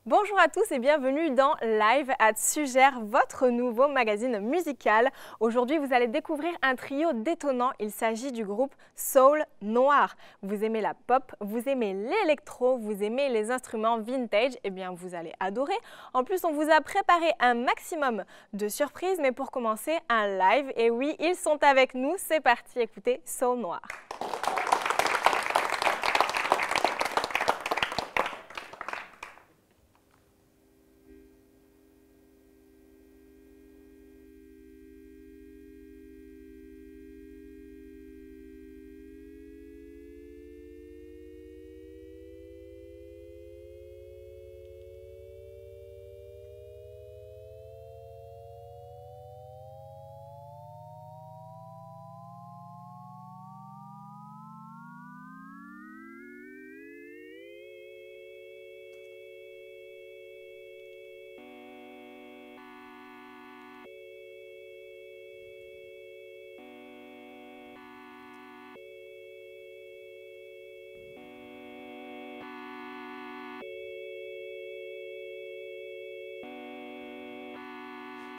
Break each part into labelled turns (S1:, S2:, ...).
S1: Bonjour à tous et bienvenue dans Live at Sugère, votre nouveau magazine musical. Aujourd'hui, vous allez découvrir un trio détonnant. Il s'agit du groupe Soul Noir. Vous aimez la pop, vous aimez l'électro, vous aimez les instruments vintage, eh bien vous allez adorer. En plus, on vous a préparé un maximum de surprises, mais pour commencer, un live. Et oui, ils sont avec nous. C'est parti, écoutez Soul Noir.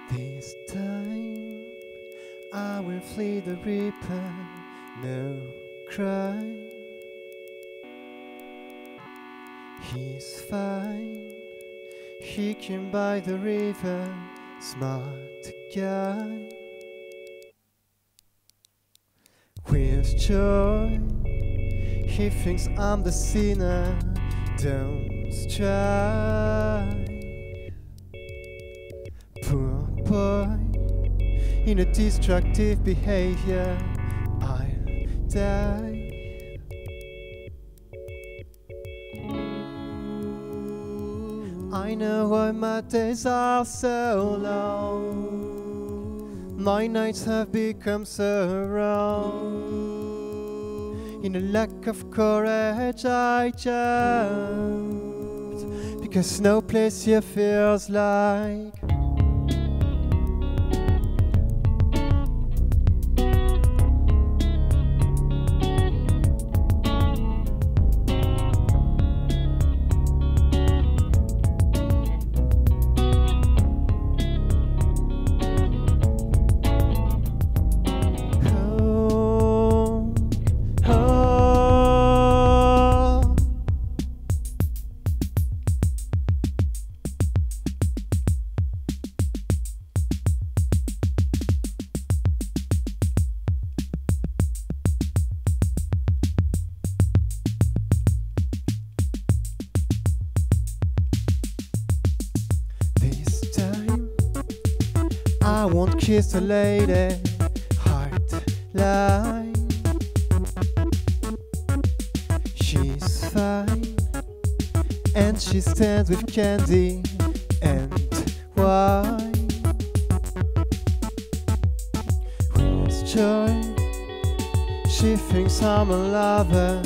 S2: This time I will flee the reaper, no cry. He's fine, he came by the river, smart guy. With joy, he thinks I'm the sinner, don't try. Poor boy, in a destructive behavior, I'll die. I know why my days are so long, my nights have become so wrong. In a lack of courage I jumped, because no place here feels like I won't kiss a lady, heart line. She's fine, and she stands with candy and wine. With joy, she thinks I'm a lover,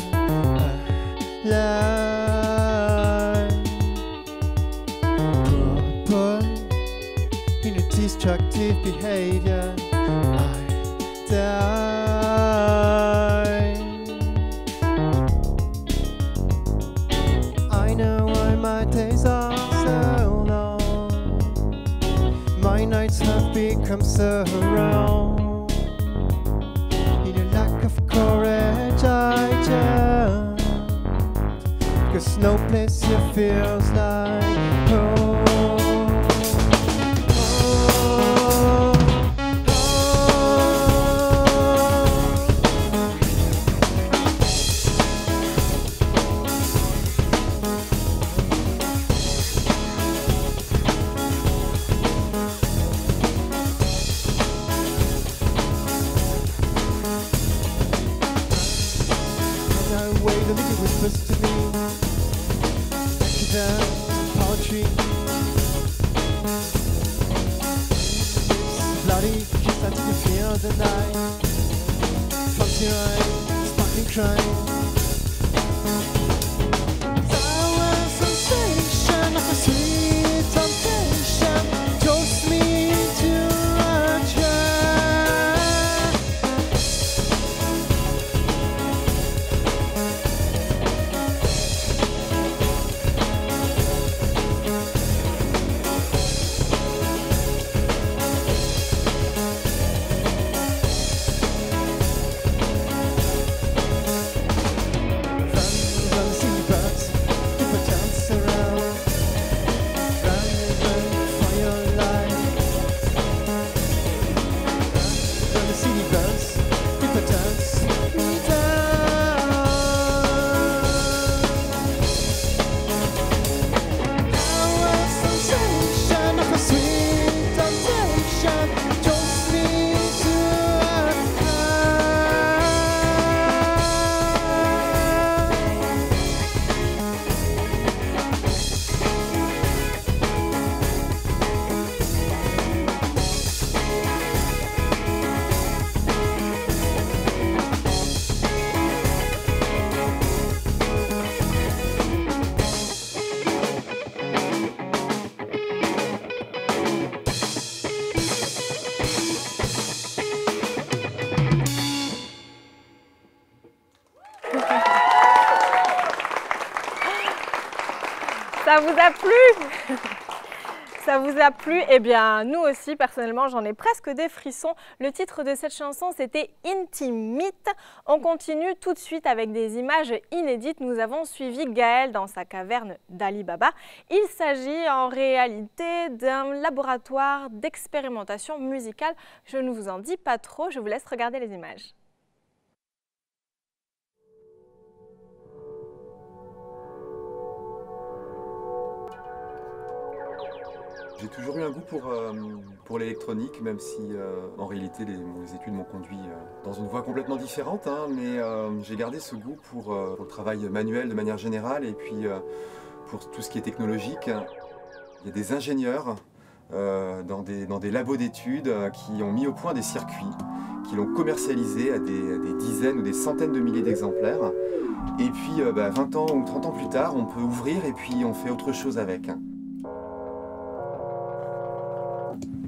S2: poor boy, in a destructive behavior, I die. I know why my days are so long, my nights have become so wrong. In a lack of courage I jumped, because no place here feels like home. Way the little whispers to me, like down poetry. Bloody kiss until you feel the night, fancy eyes, sparkling crime. Sour sensation of a sweet temptation draws me to a trap.
S1: Ça vous a plu? Ça vous a plu? Eh bien, nous aussi, personnellement, j'en ai presque des frissons. Le titre de cette chanson, c'était Intimite. On continue tout de suite avec des images inédites. Nous avons suivi Gaël dans sa caverne d'Ali Baba. Il s'agit en réalité d'un laboratoire d'expérimentation musicale. Je ne vous en dis pas trop, je vous laisse regarder les images.
S3: J'ai toujours eu un goût pour l'électronique, même si en réalité mes études m'ont conduit dans une voie complètement différente, hein, mais j'ai gardé ce goût pour le travail manuel de manière générale et puis pour tout ce qui est technologique. Il y a des ingénieurs dans des labos d'études qui ont mis au point des circuits, qui l'ont commercialisé à des dizaines ou des centaines de milliers d'exemplaires. Et puis 20 ans ou 30 ans plus tard, on peut ouvrir et puis on fait autre chose avec.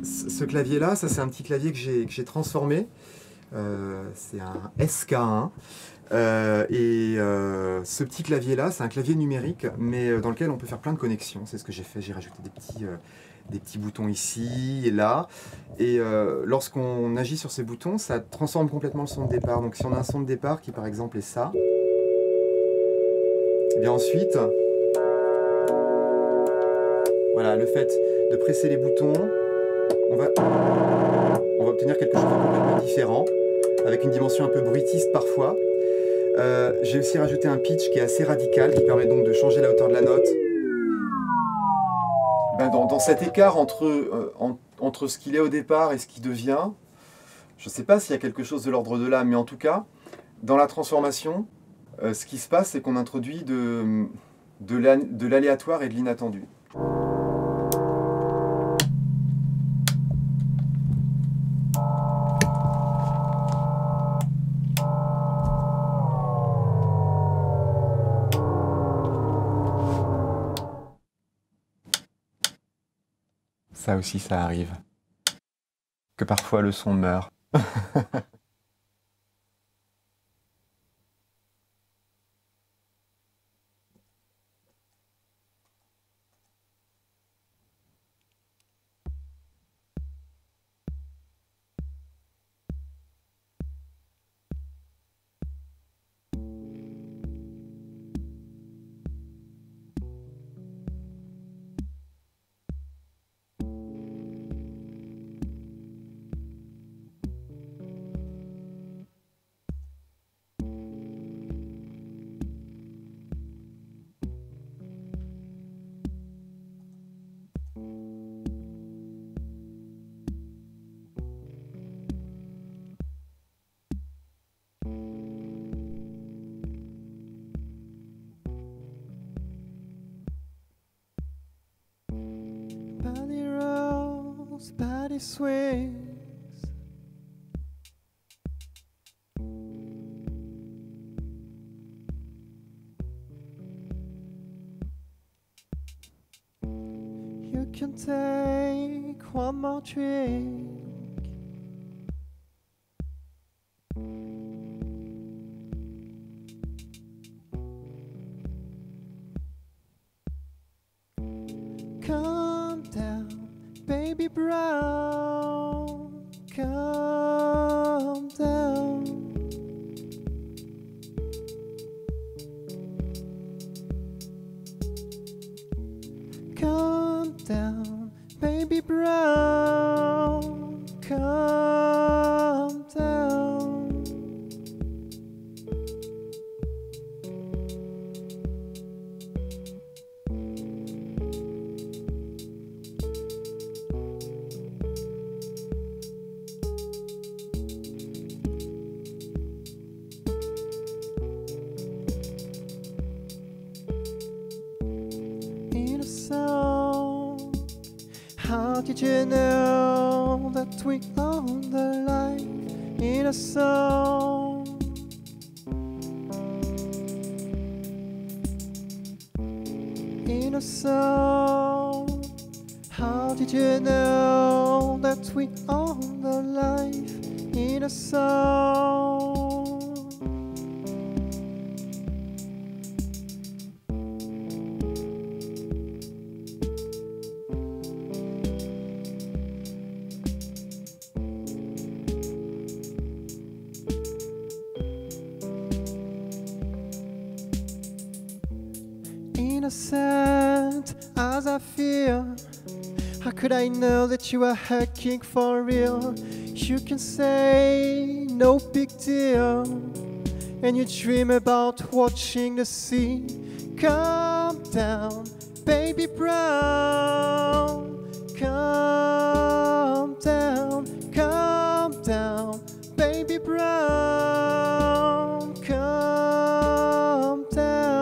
S3: Ce clavier-là, ça c'est un petit clavier que j'ai transformé. C'est un SK1. Ce petit clavier-là, c'est un clavier numérique, mais dans lequel on peut faire plein de connexions. C'est ce que j'ai fait. J'ai rajouté des petits boutons ici et là. Et lorsqu'on agit sur ces boutons, ça transforme complètement le son de départ. Donc si on a un son de départ qui par exemple est ça, et bien ensuite, voilà, le fait de presser les boutons, on va obtenir quelque chose de complètement différent, avec une dimension un peu bruitiste parfois. J'ai aussi rajouté un pitch qui est assez radical, qui permet donc de changer la hauteur de la note. Dans cet écart entre ce qu'il est au départ et ce qu'il devient, je ne sais pas s'il y a quelque chose de l'ordre de là, mais en tout cas, dans la transformation, ce qui se passe, c'est qu'on introduit de l'aléatoire et de l'inattendu. Ça aussi, ça arrive. Que parfois le son meurt.
S2: Body rolls, body swings. You can take one more drink. Calm down, baby brown. Calm down. Calm down, baby brown. Calm down. In a song, how did you know that we own the light? In a song, in a song, how did you know that we own the life? In a song. innocent as I feel. How could I know that you are her king for real? You can say no big deal, and you dream about watching the sea come down, baby brown. Calm down, baby brown. Calm down.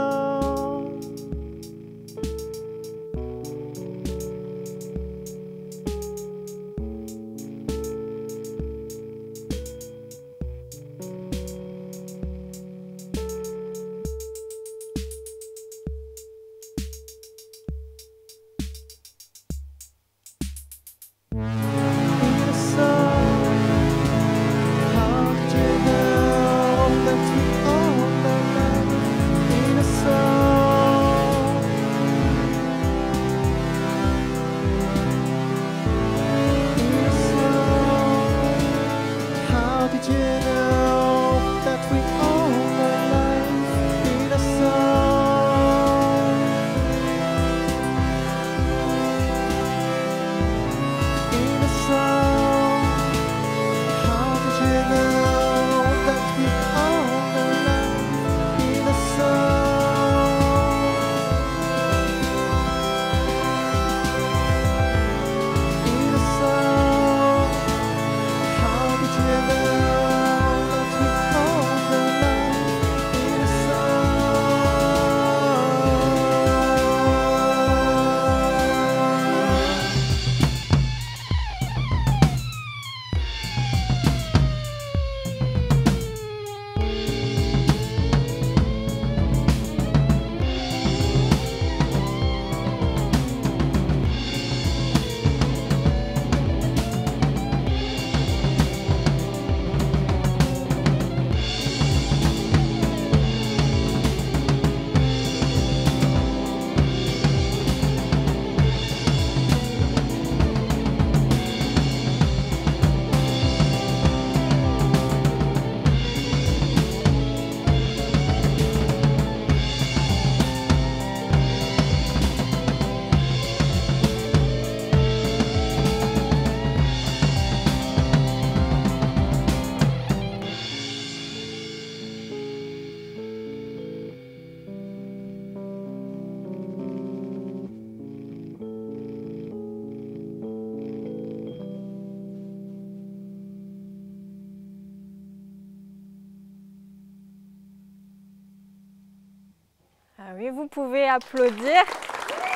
S1: Ah oui, vous pouvez applaudir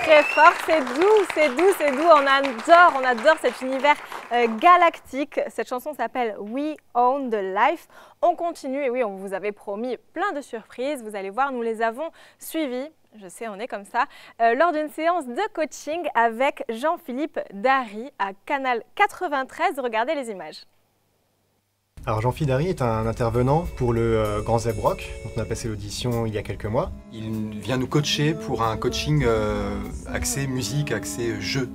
S1: très fort, c'est doux, c'est doux, c'est doux, on adore cet univers galactique. Cette chanson s'appelle We Own the Life. On continue et oui, on vous avait promis plein de surprises, vous allez voir, nous les avons suivies. Je sais, on est comme ça, lors d'une séance de coaching avec Jean-Philippe Dary à Canal 93. Regardez les images.
S4: Alors Jean-Philippe Dary est un intervenant pour le Grand Zeb Rock, dont on a passé l'audition il y a quelques mois.
S3: Il vient nous coacher pour un coaching axé musique, axé jeu.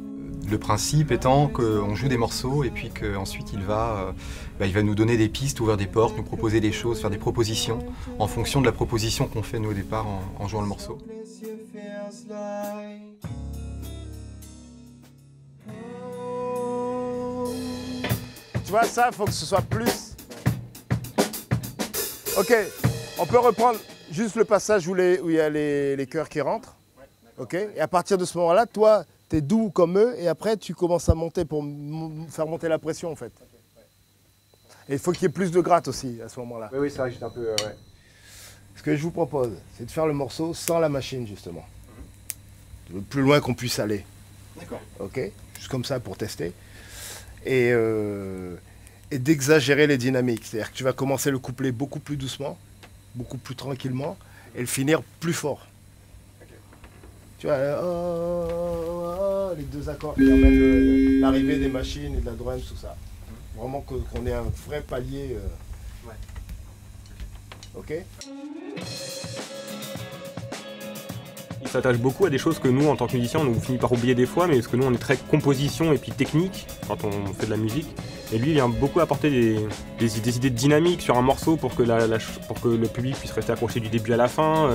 S3: Le principe étant qu'on joue des morceaux et puis qu'ensuite il va nous donner des pistes, ouvrir des portes, nous proposer des choses, faire des propositions en fonction de la proposition qu'on fait nous au départ en jouant le morceau.
S5: Tu vois, ça, il faut que ce soit plus... Ok, on peut reprendre juste le passage où il y a les chœurs qui rentrent. Ok, et à partir de ce moment-là, toi, tu es doux comme eux et après, tu commences à monter pour faire monter la pression, en fait. Et il faut qu'il y ait plus de gratte aussi, à ce moment-là.
S4: Oui, c'est vrai que j'étais un peu... ouais.
S5: Ce que je vous propose, c'est de faire le morceau sans la machine, justement. Le plus loin qu'on puisse aller.
S3: D'accord.
S5: Ok, juste comme ça pour tester. Et d'exagérer les dynamiques. C'est-à-dire que tu vas commencer le couplet beaucoup plus doucement, beaucoup plus tranquillement, et le finir plus fort. Okay. Tu vois, les deux accords qui amènent l'arrivée des machines et de la drum, tout ça. Vraiment qu'on ait un vrai palier.
S3: Ouais.
S5: Ok.
S6: Il s'attache beaucoup à des choses que nous, en tant que musiciens, on finit par oublier des fois, mais parce que nous, on est très composition et puis technique quand on fait de la musique. Et lui, il vient beaucoup apporter des idées de dynamique sur un morceau pour que le public puisse rester accroché du début à la fin.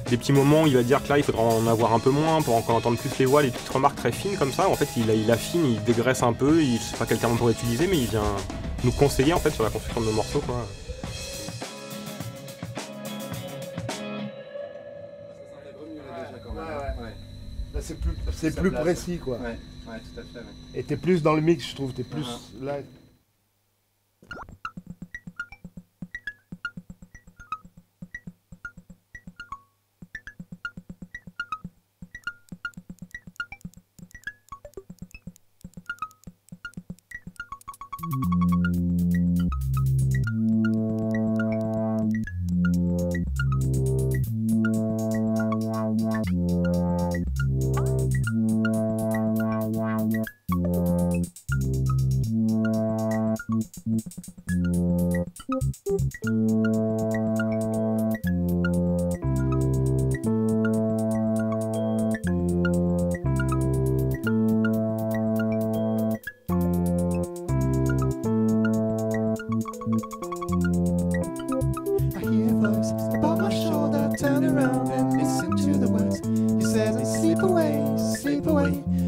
S6: des petits moments où il va dire que là il faudra en avoir un peu moins pour encore entendre plus les voix, les petites remarques très fines comme ça. En fait il affine, il dégraisse un peu, je sais pas quel terme on pourrait utiliser, mais il vient nous conseiller en fait sur la construction de nos morceaux, quoi.
S5: Là c'est plus précis, quoi.
S3: Ouais, tout à fait. Ouais.
S5: Et t'es plus dans le mix, je trouve, t'es plus là.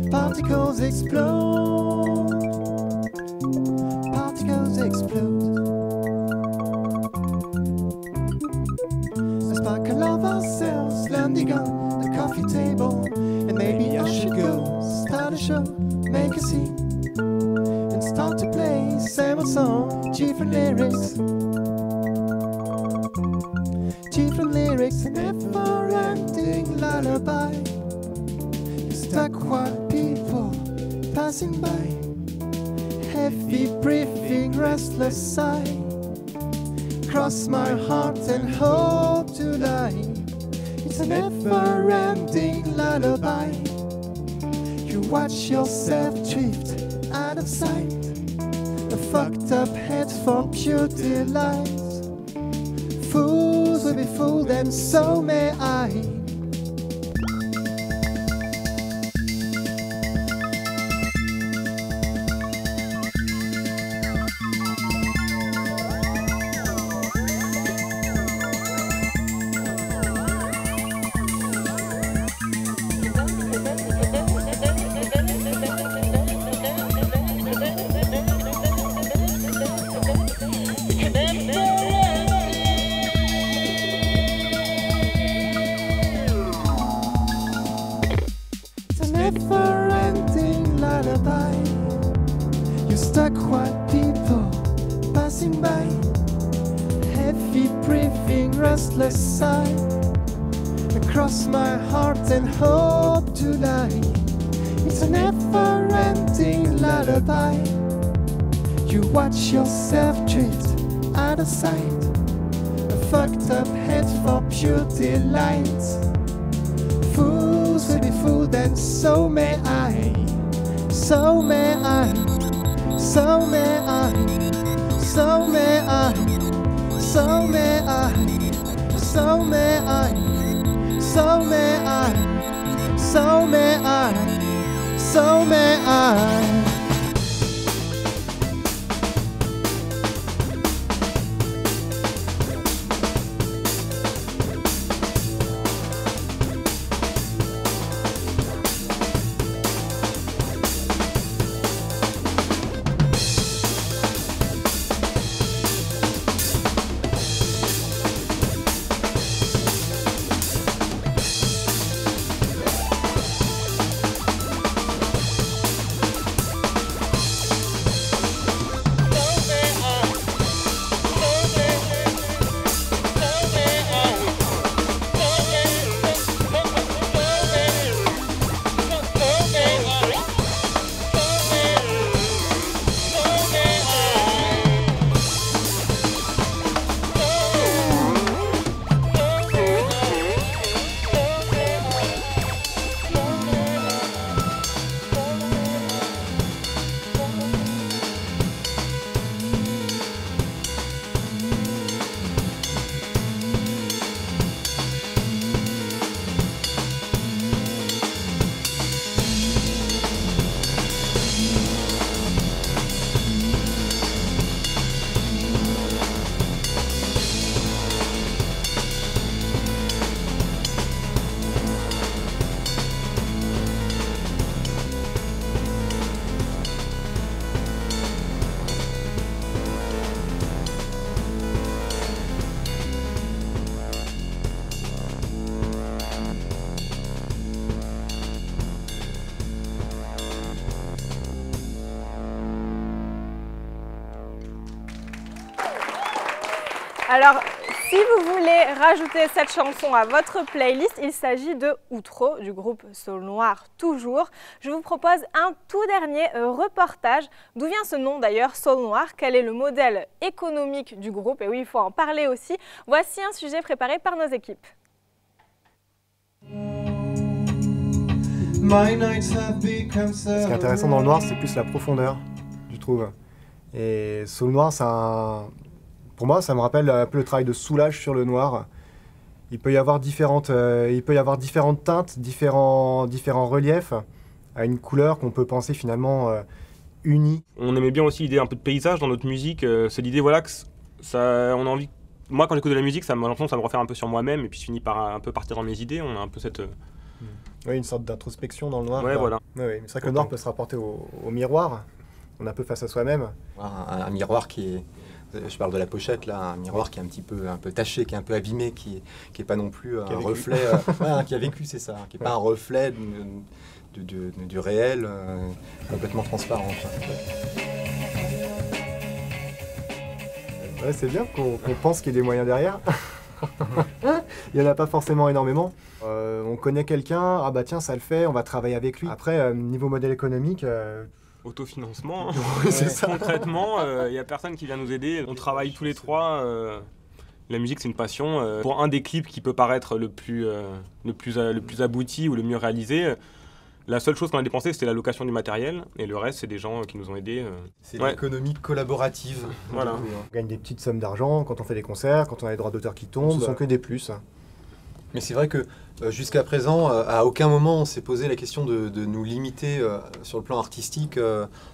S2: Particles explode. Particles explode. A sparkle of ourselves landing on the coffee table. And maybe I should go start a show, make a scene, and start to play sample song, different lyrics. Different lyrics, a never-ending lullaby. Stuck while people passing by, heavy breathing, restless sigh. Cross my heart and hope to lie. It's a never-ending lullaby. You watch yourself drift out of sight. A fucked up head for pure delight. Fools will be fooled and so may I. Never-ending lullaby. You're stuck while people passing by, heavy breathing, restless sigh. Across my heart and hope to lie. It's a never-ending lullaby. You watch yourself drift out of sight. A fucked up head for pure delight. Fools will be fooled and so may I. So may I. So may I. So may I. So may I. So may I. So may I. So may I. So may I.
S1: Alors, si vous voulez rajouter cette chanson à votre playlist, il s'agit de Outro du groupe Saule Noire toujours. Je vous propose un tout dernier reportage. D'où vient ce nom d'ailleurs, Saule Noire? Quel est le modèle économique du groupe? Et oui, il faut en parler aussi. Voici un sujet préparé par nos équipes.
S4: Ce qui est intéressant dans le noir, c'est plus la profondeur, je trouve. Et Saule Noire, pour moi, ça me rappelle un peu le travail de soulage sur le noir. Il peut y avoir différentes teintes, différents reliefs, à une couleur qu'on peut penser finalement unie.
S6: On aimait bien aussi l'idée un peu de paysage dans notre musique. C'est l'idée, voilà, que on a envie. Moi, quand j'écoute de la musique, ça me refait un peu sur moi-même, et puis je finis par un peu partir dans mes idées. On a un peu cette.
S4: Oui, une sorte d'introspection dans le noir.
S6: Ouais, voilà.
S4: Ouais, c'est vrai que le noir peut se rapporter au miroir. On est un peu face à soi-même.
S7: Un miroir qui est, je parle de la pochette là, un miroir qui est un peu taché, qui est un peu abîmé, qui est pas non plus un reflet, qui a vécu, c'est ça, qui est pas un reflet du réel, complètement transparent.
S4: Ouais, c'est bien qu'on pense qu'il y ait des moyens derrière. Il n'y en a pas forcément énormément. On connaît quelqu'un, ah bah tiens, ça le fait, on va travailler avec lui. Après, niveau modèle économique...
S6: Autofinancement,
S4: oui, c'est ça.
S6: Concrètement, il n'y a personne qui vient nous aider. On travaille tous les trois. La musique, c'est une passion. Pour un des clips qui peut paraître le plus abouti ou le mieux réalisé, la seule chose qu'on a dépensé, c'était la location du matériel. Et le reste, c'est des gens qui nous ont aidés.
S7: C'est l'économie collaborative.
S6: Voilà.
S4: On gagne des petites sommes d'argent quand on fait des concerts, quand on a les droits d'auteur qui tombent, ce ne sont que des plus.
S7: Mais c'est vrai que jusqu'à présent, à aucun moment on s'est posé la question de nous limiter sur le plan artistique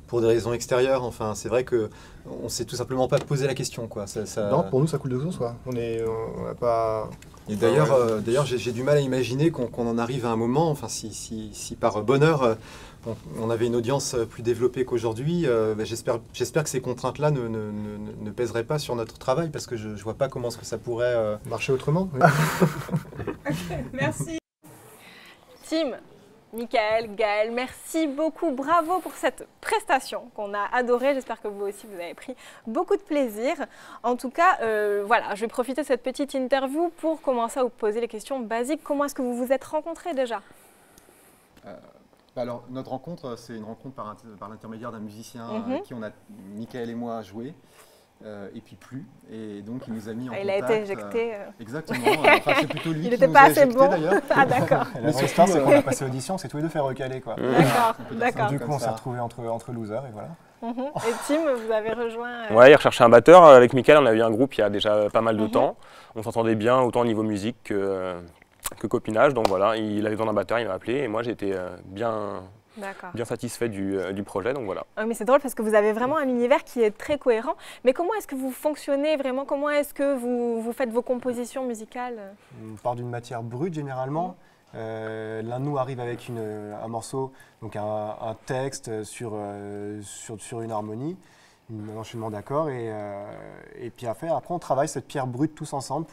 S7: pour des raisons extérieures. Enfin, c'est vrai qu'on ne s'est tout simplement pas posé la question, quoi.
S4: Non, pour nous, ça coule de source, quoi. On n'a pas...
S7: Et d'ailleurs, j'ai du mal à imaginer qu'on en arrive à un moment, enfin, si par bonheur, on avait une audience plus développée qu'aujourd'hui, j'espère que ces contraintes-là ne pèseraient pas sur notre travail, parce que je ne vois pas comment est-ce que ça pourrait...
S4: marcher autrement. Oui.
S1: Merci. Tim, Michael, Gaël, merci beaucoup, bravo pour cette prestation qu'on a adorée. J'espère que vous aussi, vous avez pris beaucoup de plaisir. En tout cas, voilà, je vais profiter de cette petite interview pour commencer à vous poser les questions basiques. Comment est-ce que vous vous êtes rencontrés déjà?
S3: Alors, notre rencontre, c'est une rencontre par l'intermédiaire d'un musicien avec qui Michael et moi, joué. Et puis plus, et donc il nous a mis en contact.
S1: Il a été éjecté.
S3: Exactement, enfin, c'est plutôt lui
S1: il
S3: qui
S1: n'était
S3: nous
S1: pas
S3: a
S1: assez
S3: éjecté
S1: bon.
S3: d'ailleurs.
S1: Ah d'accord.
S4: La seule histoire, c'est qu'on a passé l'audition, c'est tous les deux fait recaler, quoi.
S1: D'accord.
S4: Du coup, on s'est retrouvés entre losers, et voilà.
S1: Et Tim, vous avez rejoint...
S6: Ouais, il recherchait un batteur. Avec Michael, on a eu un groupe il y a déjà pas mal de temps. On s'entendait bien, autant au niveau musique que copinage. Donc voilà, il avait besoin d'un batteur, il m'a appelé, et moi j'étais bien satisfait du projet, donc voilà.
S1: Mais c'est drôle parce que vous avez vraiment un univers qui est très cohérent. Mais comment est-ce que vous fonctionnez vraiment? Comment est-ce que vous faites vos compositions musicales?
S4: On part d'une matière brute généralement. L'un de nous arrive avec un morceau, donc un texte sur une harmonie, un enchaînement d'accords, et puis après on travaille cette pierre brute tous ensemble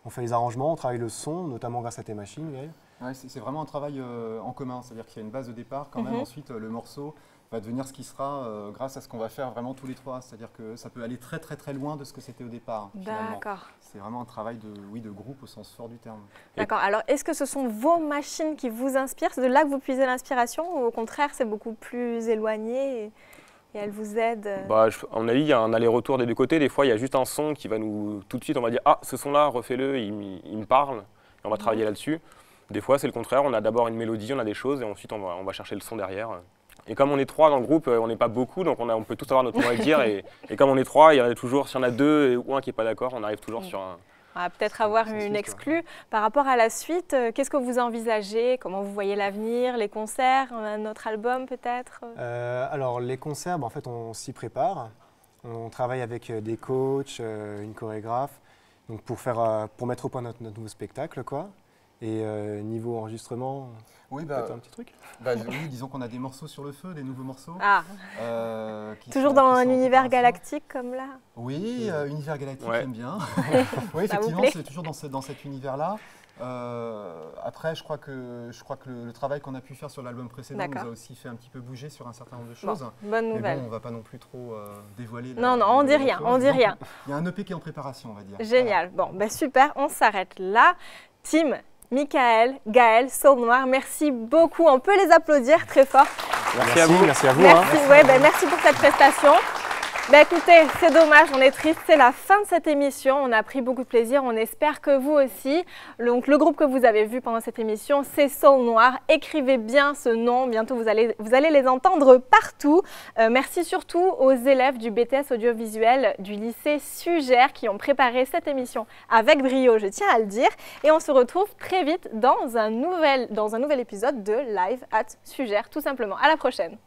S4: on fait les arrangements, on travaille le son, notamment grâce à tes machines, Gaël.
S3: Ouais, c'est vraiment un travail en commun, c'est-à-dire qu'il y a une base de départ, quand même ensuite le morceau va devenir ce qui sera grâce à ce qu'on va faire vraiment tous les trois, c'est-à-dire que ça peut aller très très très loin de ce que c'était au départ.
S1: D'accord.
S3: C'est vraiment un travail de groupe au sens fort du terme.
S1: D'accord, alors est-ce que ce sont vos machines qui vous inspirent? C'est de là que vous puisez l'inspiration, ou au contraire c'est beaucoup plus éloigné et elles vous aident?
S6: À mon avis, il y a un aller-retour des deux côtés. Des fois, il y a juste un son qui va nous... Tout de suite, on va dire « Ah, ce son-là, refais-le, il me parle ». Et on va travailler là-dessus. Des fois, c'est le contraire. On a d'abord une mélodie, on a des choses, et ensuite, on va chercher le son derrière. Et comme on est trois dans le groupe, on n'est pas beaucoup, donc on peut tous avoir notre mot à dire. Et comme on est trois, il y en a toujours, s'il y en a deux ou un qui n'est pas d'accord, on arrive toujours sur un...
S1: On va peut-être avoir une exclue. Par rapport à la suite, qu'est-ce que vous envisagez? Comment vous voyez l'avenir? Les concerts? Un autre album peut-être?
S4: Alors les concerts, en fait on s'y prépare. On travaille avec des coachs, une chorégraphe, donc pour mettre au point notre nouveau spectacle, quoi. Et niveau enregistrement,
S3: oui,
S4: peut-être un petit truc.
S3: Oui, disons qu'on a des morceaux sur le feu, des nouveaux morceaux.
S1: Ah. Toujours dans un univers galactique comme là?
S3: Oui, univers galactique,
S6: ouais.
S3: J'aime bien. Oui, effectivement, c'est toujours dans cet univers-là.
S7: Après, je crois que le travail qu'on a pu faire sur l'album précédent nous a aussi fait un petit peu bouger sur un certain nombre de choses.
S1: Bonne nouvelle.
S7: Mais bon, on ne va pas non plus trop dévoiler.
S1: Non, on dit rien, on dit rien.
S7: Il y a un EP qui est en préparation, on va dire.
S1: Génial. Bon, ben super, on s'arrête là. Tim, Michael, Gaël, Soul Noir, merci beaucoup. On peut les applaudir très fort.
S6: Merci à vous.
S4: Merci à vous.
S1: Merci pour cette prestation. Écoutez, c'est dommage, on est triste, c'est la fin de cette émission. On a pris beaucoup de plaisir, on espère que vous aussi. Donc, le groupe que vous avez vu pendant cette émission, c'est Soul Noir. Écrivez bien ce nom, bientôt vous allez les entendre partout. Merci surtout aux élèves du BTS audiovisuel du lycée Sugère qui ont préparé cette émission avec brio, je tiens à le dire. Et on se retrouve très vite dans un nouvel épisode de Live at Sugère, tout simplement. À la prochaine.